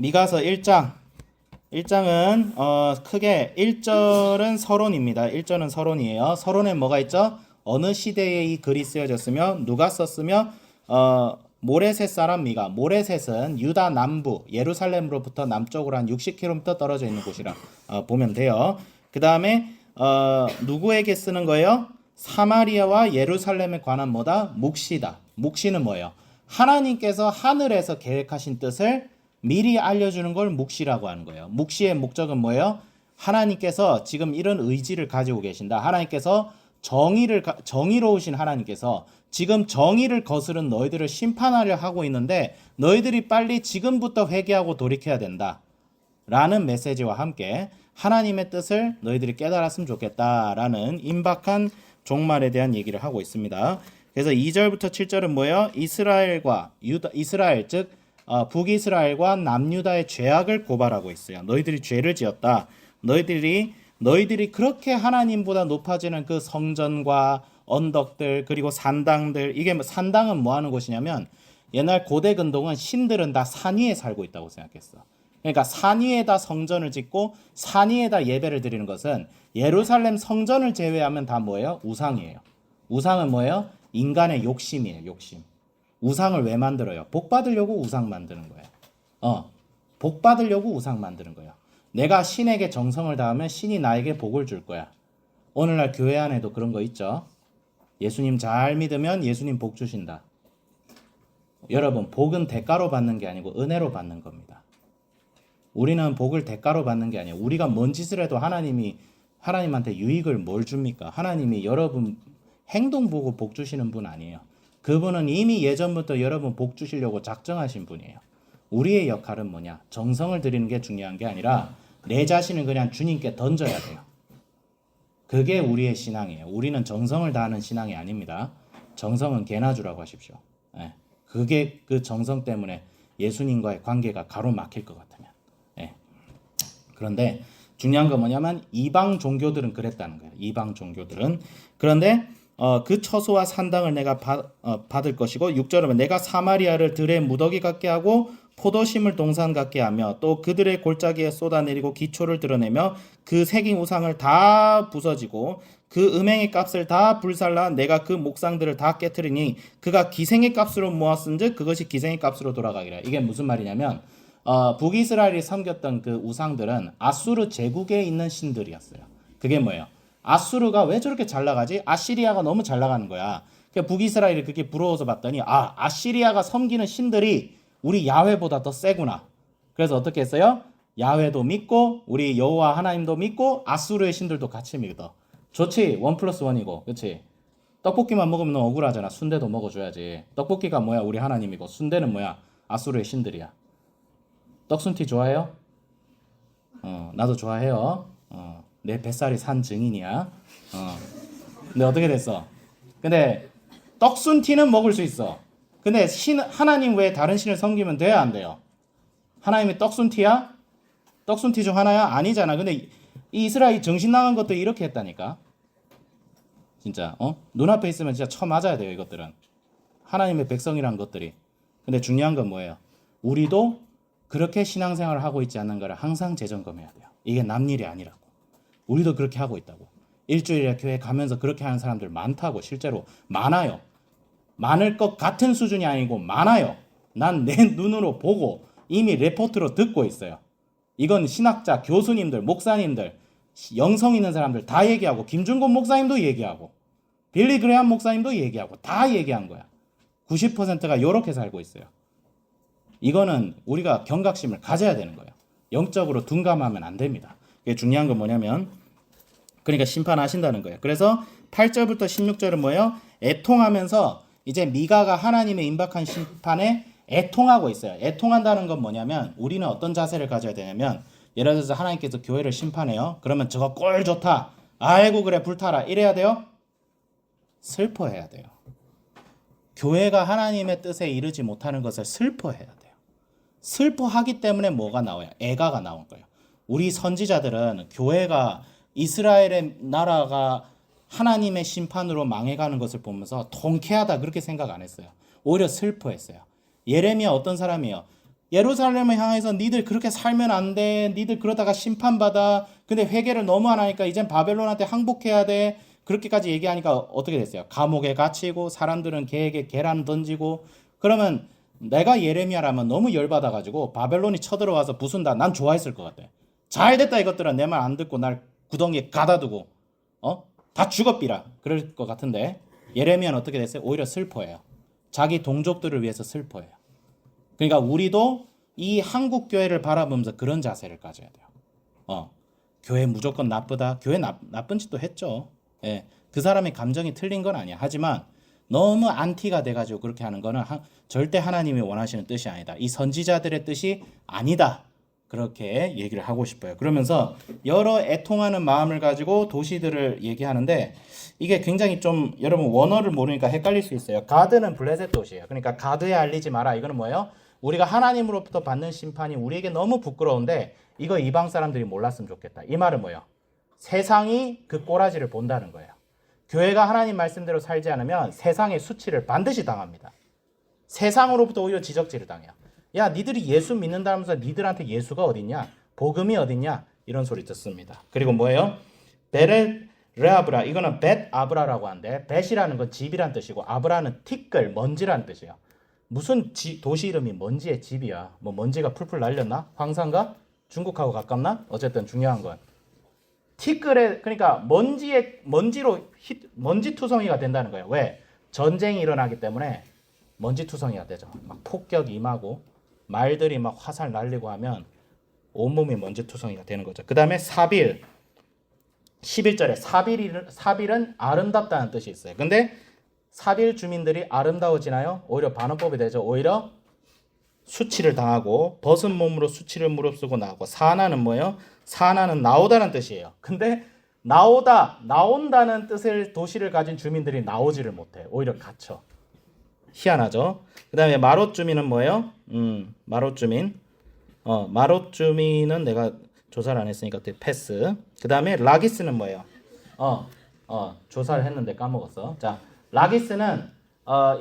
미가서 1장. 1장은 크게 1절은 서론입니다. 1절은 서론이에요. 서론에 뭐가 있죠? 어느 시대에 이 글이 쓰여졌으며 누가 썼으며 모레셋 사람 미가. 모레셋은 유다 남부 예루살렘으로부터 남쪽으로 한 60km 떨어져 있는 곳이라 보면 돼요. 그 다음에 누구에게 쓰는 거예요? 사마리아와 예루살렘에 관한 뭐다? 묵시다. 묵시는 뭐예요? 하나님께서 하늘에서 계획하신 뜻을 미리 알려주는 걸 묵시라고 하는 거예요. 묵시의 목적은 뭐예요? 하나님께서 지금 이런 의지를 가지고 계신다. 하나님께서 정의로우신 하나님께서 지금 정의를 거스른 너희들을 심판하려 하고 있는데 너희들이 빨리 지금부터 회개하고 돌이켜야 된다. 라는 메시지와 함께 하나님의 뜻을 너희들이 깨달았으면 좋겠다라는 임박한 종말에 대한 얘기를 하고 있습니다. 그래서 2절부터 7절은 뭐예요? 이스라엘 즉 북이스라엘과 남유다의 죄악을 고발하고 있어요. 너희들이 죄를 지었다. 너희들이 그렇게 하나님보다 높아지는 그 성전과 언덕들 그리고 산당들, 이게 산당은 뭐 하는 곳이냐면 옛날 고대 근동은 신들은 다 산 위에 살고 있다고 생각했어. 그러니까 산 위에다 성전을 짓고 산 위에다 예배를 드리는 것은 예루살렘 성전을 제외하면 다 뭐예요? 우상이에요. 우상은 뭐예요? 인간의 욕심이에요. 욕심. 우상을 왜 만들어요? 복 받으려고 우상 만드는 거예요. 복 받으려고 우상 만드는 거예요. 내가 신에게 정성을 다하면 신이 나에게 복을 줄 거야. 오늘날 교회 안에도 그런 거 있죠. 예수님 잘 믿으면 예수님 복 주신다. 여러분, 복은 대가로 받는 게 아니고 은혜로 받는 겁니다. 우리는 복을 대가로 받는 게 아니에요. 우리가 뭔 짓을 해도 하나님한테 유익을 뭘 줍니까? 하나님이 여러분 행동 보고 복 주시는 분 아니에요. 그분은 이미 예전부터 여러분 복 주시려고 작정하신 분이에요. 우리의 역할은 뭐냐? 정성을 들이는 게 중요한 게 아니라 내 자신을 그냥 주님께 던져야 돼요. 그게 우리의 신앙이에요. 우리는 정성을 다하는 신앙이 아닙니다. 정성은 개나 주라고 하십시오. 그게 그 정성 때문에 예수님과의 관계가 가로막힐 것 같으면. 그런데 중요한 건 뭐냐면 이방 종교들은 그랬다는 거예요. 이방 종교들은. 그런데 그 처소와 산당을 내가 받을 것이고 6절은 내가 사마리아를 들의 무더기 같게 하고 포도심을 동산 같게 하며 또 그들의 골짜기에 쏟아내리고 기초를 드러내며 그 새긴 우상을 다 부서지고 그 음행의 값을 다 불살라 내가 그 목상들을 다 깨트리니 그가 기생의 값으로 모았은즉 그것이 기생의 값으로 돌아가기라. 이게 무슨 말이냐면 북이스라엘이 섬겼던 그 우상들은 아수르 제국에 있는 신들이었어요. 그게 뭐예요? 아수르가 왜 저렇게 잘 나가지? 아시리아가 너무 잘 나가는 거야. 북이스라엘이 그렇게 부러워서 봤더니 아시리아가 섬기는 신들이 우리 야훼보다 더 세구나. 그래서 어떻게 했어요? 야훼도 믿고 우리 여호와 하나님도 믿고 아수르의 신들도 같이 믿어. 좋지. 1+1이고. 그렇지? 떡볶이만 먹으면 너무 억울하잖아. 순대도 먹어줘야지. 떡볶이가 뭐야? 우리 하나님이고 순대는 뭐야? 아수르의 신들이야. 떡순티 좋아해요? 나도 좋아해요. 내 뱃살이 산 증인이야. 근데 어떻게 됐어? 근데 떡순티는 먹을 수 있어. 근데 하나님 외에 다른 신을 섬기면 돼야 안 돼요? 하나님이 떡순티야? 떡순티 중 하나야? 아니잖아. 근데 이 이스라엘 정신 나간 것도 이렇게 했다니까. 진짜 눈앞에 있으면 진짜 쳐맞아야 돼요. 이것들은 하나님의 백성이란 것들이. 근데 중요한 건 뭐예요? 우리도 그렇게 신앙생활을 하고 있지 않는가를 항상 재점검해야 돼요. 이게 남 일이 아니라고. 우리도 그렇게 하고 있다고. 일주일에 교회 가면서 그렇게 하는 사람들 많다고. 실제로 많아요. 많을 것 같은 수준이 아니고 많아요. 난 내 눈으로 보고 이미 레포트로 듣고 있어요. 이건 신학자, 교수님들, 목사님들, 영성 있는 사람들 다 얘기하고 김준곤 목사님도 얘기하고 빌리 그레함 목사님도 얘기하고 다 얘기한 거야. 90%가 이렇게 살고 있어요. 이거는 우리가 경각심을 가져야 되는 거예요. 영적으로 둔감하면 안 됩니다. 이게 중요한 건 뭐냐면 그러니까 심판하신다는 거예요. 그래서 8절부터 16절은 뭐예요? 애통하면서 이제 미가가 하나님의 임박한 심판에 애통하고 있어요. 애통한다는 건 뭐냐면 우리는 어떤 자세를 가져야 되냐면 예를 들어서 하나님께서 교회를 심판해요. 그러면 저거 꼴 좋다. 아이고 그래 불타라. 이래야 돼요? 슬퍼해야 돼요. 교회가 하나님의 뜻에 이르지 못하는 것을 슬퍼해야 돼요. 슬퍼하기 때문에 뭐가 나와요? 애가가 나온 거예요. 우리 선지자들은 교회가 이스라엘의 나라가 하나님의 심판으로 망해가는 것을 보면서 통쾌하다 그렇게 생각 안 했어요. 오히려 슬퍼했어요. 예레미야 어떤 사람이에요? 예루살렘을 향해서 니들 그렇게 살면 안 돼. 니들 그러다가 심판받아. 근데 회개를 너무 안 하니까 이젠 바벨론한테 항복해야 돼. 그렇게까지 얘기하니까 어떻게 됐어요? 감옥에 갇히고 사람들은 걔에게 계란 던지고. 그러면 내가 예레미야라면 너무 열받아가지고 바벨론이 쳐들어와서 부순다. 난 좋아했을 것 같아. 잘됐다 이것들은 내 말 안 듣고 날 구덩이에 가다두고 다 죽었비라. 그럴 것 같은데 예레미야는 어떻게 됐어요? 오히려 슬퍼해요. 자기 동족들을 위해서 슬퍼해요. 그러니까 우리도 이 한국 교회를 바라보면서 그런 자세를 가져야 돼요. 교회 무조건 나쁘다. 교회 나쁜 짓도 했죠. 예, 그 사람의 감정이 틀린 건 아니야. 하지만 너무 안티가 돼가지고 그렇게 하는 거는 절대 하나님이 원하시는 뜻이 아니다. 이 선지자들의 뜻이 아니다. 그렇게 얘기를 하고 싶어요. 그러면서 여러 애통하는 마음을 가지고 도시들을 얘기하는데 이게 굉장히 좀 여러분 원어를 모르니까 헷갈릴 수 있어요. 가드는 블레셋 도시예요. 그러니까 가드에 알리지 마라. 이거는 뭐예요? 우리가 하나님으로부터 받는 심판이 우리에게 너무 부끄러운데 이거 이방 사람들이 몰랐으면 좋겠다. 이 말은 뭐예요? 세상이 그 꼬라지를 본다는 거예요. 교회가 하나님 말씀대로 살지 않으면 세상의 수치를 반드시 당합니다. 세상으로부터 오히려 지적질을 당해요. 야, 니들이 예수 믿는다면서 니들한테 예수가 어딨냐? 복음이 어딨냐? 이런 소리 듣습니다. 그리고 뭐예요? 베렛 레아브라. 이거는 벳 아브라라고 하는데 벳이라는 건 집이란 뜻이고 아브라는 티끌, 먼지라는 뜻이에요. 무슨 도시 이름이 먼지의 집이야. 뭐 먼지가 풀풀 날렸나? 황산가? 중국하고 가깝나? 어쨌든 중요한 건 티끌에 그러니까 먼지로 먼지투성이가 된다는 거예요. 왜? 전쟁이 일어나기 때문에 먼지투성이가 되죠. 막 폭격이 임하고 말들이 막 화살 날리고 하면 온몸이 먼지투성이가 되는 거죠. 그 다음에 사빌 11절에 사빌은 아름답다는 뜻이 있어요. 근데 사빌 주민들이 아름다워지나요? 오히려 반어법이 되죠. 오히려 수치를 당하고 벗은 몸으로 수치를 무릅쓰고 나오고 사나는 뭐예요? 사나는 나오다는 뜻이에요. 근데 나온다는 뜻을 도시를 가진 주민들이 나오지를 못해. 오히려 갇혀. 희한하죠. 그 다음에 마롯 주민은 뭐예요? 마롯 주민. 마롯 주민은 내가 조사를 안 했으니까 패스. 그 다음에 라기스는 뭐예요? 조사를 했는데 까먹었어. 자, 라기스는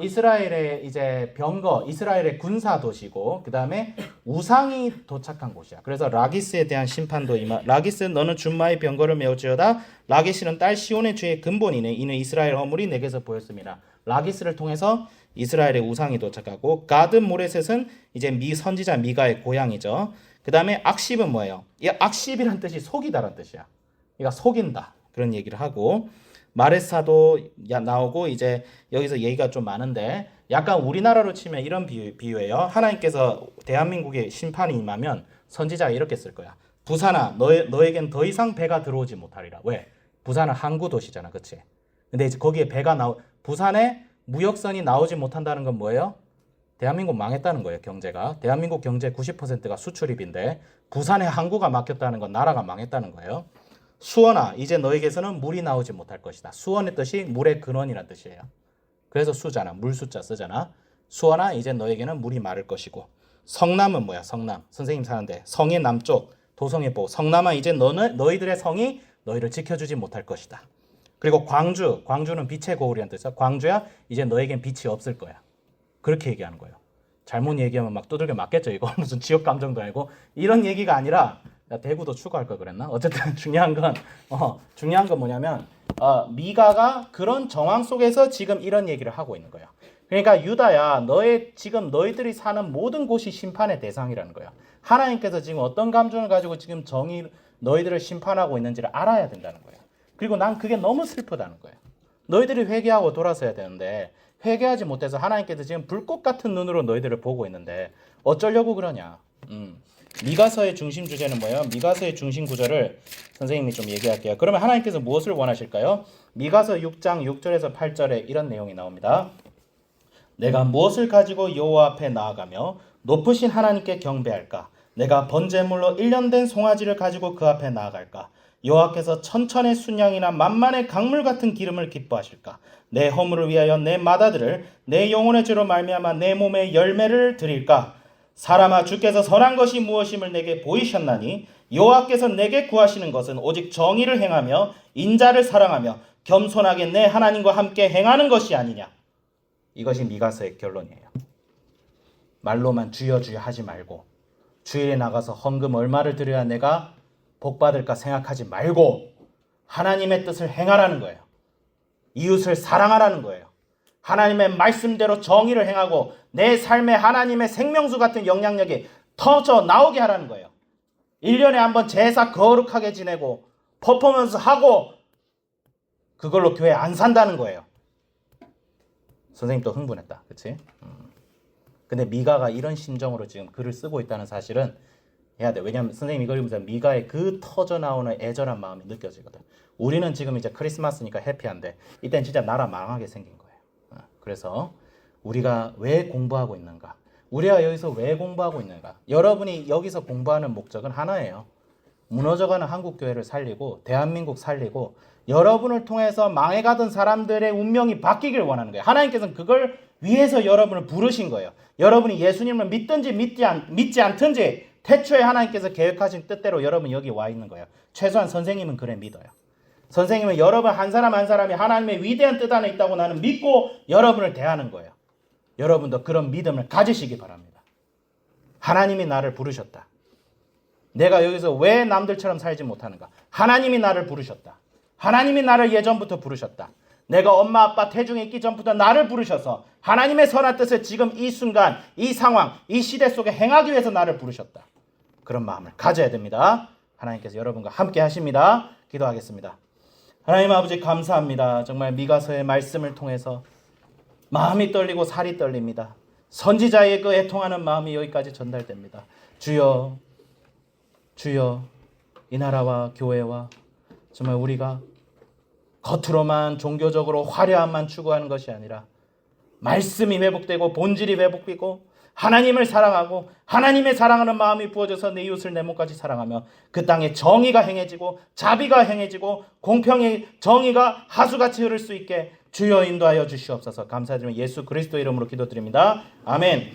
이스라엘의 이제 병거, 이스라엘의 군사 도시고, 그 다음에 우상이 도착한 곳이야. 그래서 라기스에 대한 심판도 라기스 너는 준마의 병거를 메울지어다. 라기스는 딸 시온의 죄의 근본이네. 이는 이스라엘 허물이 내게서 보였습니다. 라기스를 통해서 이스라엘의 우상이 도착하고, 가드 모레셋은 이제 선지자 미가의 고향이죠. 그 다음에 악십은 뭐예요? 이 악십이란 뜻이 속이다란 뜻이야. 그러니까 속인다 그런 얘기를 하고, 마레사도 나오고, 이제 여기서 얘기가 좀 많은데 약간 우리나라로 치면 이런 비유예요. 하나님께서 대한민국에 심판이 임하면 선지자가 이렇게 쓸 거야. 부산아, 너에겐 더 이상 배가 들어오지 못하리라. 왜? 부산은 항구 도시잖아, 그렇지? 근데 이제 거기에 부산에 무역선이 나오지 못한다는 건 뭐예요? 대한민국 망했다는 거예요. 경제가. 대한민국 경제 90%가 수출입인데 부산에 항구가 막혔다는 건 나라가 망했다는 거예요. 수원아, 이제 너에게서는 물이 나오지 못할 것이다. 수원의 뜻이 물의 근원이란 뜻이에요. 그래서 수잖아. 물 숫자 쓰잖아. 수원아, 이제 너에게는 물이 마를 것이고. 성남은 뭐야? 성남. 선생님 사는데 성의 남쪽 도성의 보. 성남아, 이제 너희들의 성이 너희를 지켜주지 못할 것이다. 그리고 광주는 빛의 거울이란 뜻이야. 광주야, 이제 너에겐 빛이 없을 거야. 그렇게 얘기하는 거예요. 잘못 얘기하면 막 두들겨 맞겠죠. 이거 무슨 지역 감정도 아니고. 이런 얘기가 아니라, 대구도 추가할 걸 그랬나? 어쨌든 중요한 건 뭐냐면 미가가 그런 정황 속에서 지금 이런 얘기를 하고 있는 거예요. 그러니까 유다야, 지금 너희들이 사는 모든 곳이 심판의 대상이라는 거예요. 하나님께서 지금 어떤 감정을 가지고 지금 너희들을 심판하고 있는지를 알아야 된다는 거예요. 그리고 난 그게 너무 슬프다는 거예요. 너희들이 회개하고 돌아서야 되는데 회개하지 못해서 하나님께서 지금 불꽃 같은 눈으로 너희들을 보고 있는데 어쩌려고 그러냐. 미가서의 중심 주제는 뭐예요? 미가서의 중심 구절을 선생님이 좀 얘기할게요. 그러면 하나님께서 무엇을 원하실까요? 미가서 6장 6절에서 8절에 이런 내용이 나옵니다. 내가 무엇을 가지고 여호와 앞에 나아가며 높으신 하나님께 경배할까? 내가 번제물로 1년 된 송아지를 가지고 그 앞에 나아갈까? 여호와께서 천천의 순양이나 만만의 강물 같은 기름을 기뻐하실까? 내 허물을 위하여 내 마다들을 내 영혼의 죄로 말미암아 내 몸의 열매를 드릴까? 사람아, 주께서 선한 것이 무엇임을 내게 보이셨나니 여호와께서 내게 구하시는 것은 오직 정의를 행하며 인자를 사랑하며 겸손하게 내 하나님과 함께 행하는 것이 아니냐. 이것이 미가서의 결론이에요. 말로만 주여 주여 하지 말고 주일에 나가서 헌금 얼마를 드려야 내가 복 받을까 생각하지 말고 하나님의 뜻을 행하라는 거예요. 이웃을 사랑하라는 거예요. 하나님의 말씀대로 정의를 행하고 내 삶에 하나님의 생명수 같은 영향력이 터져 나오게 하라는 거예요. 1년에 한번 제사 거룩하게 지내고 퍼포먼스 하고 그걸로 교회 안 산다는 거예요. 선생님 또 흥분했다. 그치? 근데 미가가 이런 심정으로 지금 글을 쓰고 있다는 사실은 해야 돼. 왜냐하면 선생님 이걸 보면서 미가의 그 터져 나오는 애절한 마음이 느껴지거든. 우리는 지금 이제 크리스마스니까 해피한데 이땐 진짜 나라 망하게 생긴 거예요. 그래서 우리가 왜 공부하고 있는가? 우리가 여기서 왜 공부하고 있는가? 여러분이 여기서 공부하는 목적은 하나예요. 무너져가는 한국교회를 살리고 대한민국 살리고 여러분을 통해서 망해가던 사람들의 운명이 바뀌길 원하는 거예요. 하나님께서는 그걸 위해서 여러분을 부르신 거예요. 여러분이 예수님을 믿든지 믿지 않든지 태초에 하나님께서 계획하신 뜻대로 여러분 여기 와 있는 거예요. 최소한 선생님은 그래 믿어요. 선생님은 여러분 한 사람 한 사람이 하나님의 위대한 뜻 안에 있다고 나는 믿고 여러분을 대하는 거예요. 여러분도 그런 믿음을 가지시기 바랍니다. 하나님이 나를 부르셨다. 내가 여기서 왜 남들처럼 살지 못하는가? 하나님이 나를 부르셨다. 하나님이 나를 예전부터 부르셨다. 내가 엄마 아빠 태중에 있기 전부터 나를 부르셔서 하나님의 선한 뜻을 지금 이 순간 이 상황 이 시대 속에 행하기 위해서 나를 부르셨다. 그런 마음을 가져야 됩니다. 하나님께서 여러분과 함께 하십니다. 기도하겠습니다. 하나님 아버지 감사합니다. 정말 미가서의 말씀을 통해서 마음이 떨리고 살이 떨립니다. 선지자의 그 애통하는 마음이 여기까지 전달됩니다. 주여 주여 이 나라와 교회와 정말 우리가 겉으로만 종교적으로 화려함만 추구하는 것이 아니라 말씀이 회복되고 본질이 회복되고 하나님을 사랑하고 하나님의 사랑하는 마음이 부어져서 내 이웃을 내 몸까지 사랑하며 그 땅에 정의가 행해지고 자비가 행해지고 공평의 정의가 하수같이 흐를 수 있게 주여 인도하여 주시옵소서. 감사드리며 예수 그리스도 이름으로 기도드립니다. 아멘.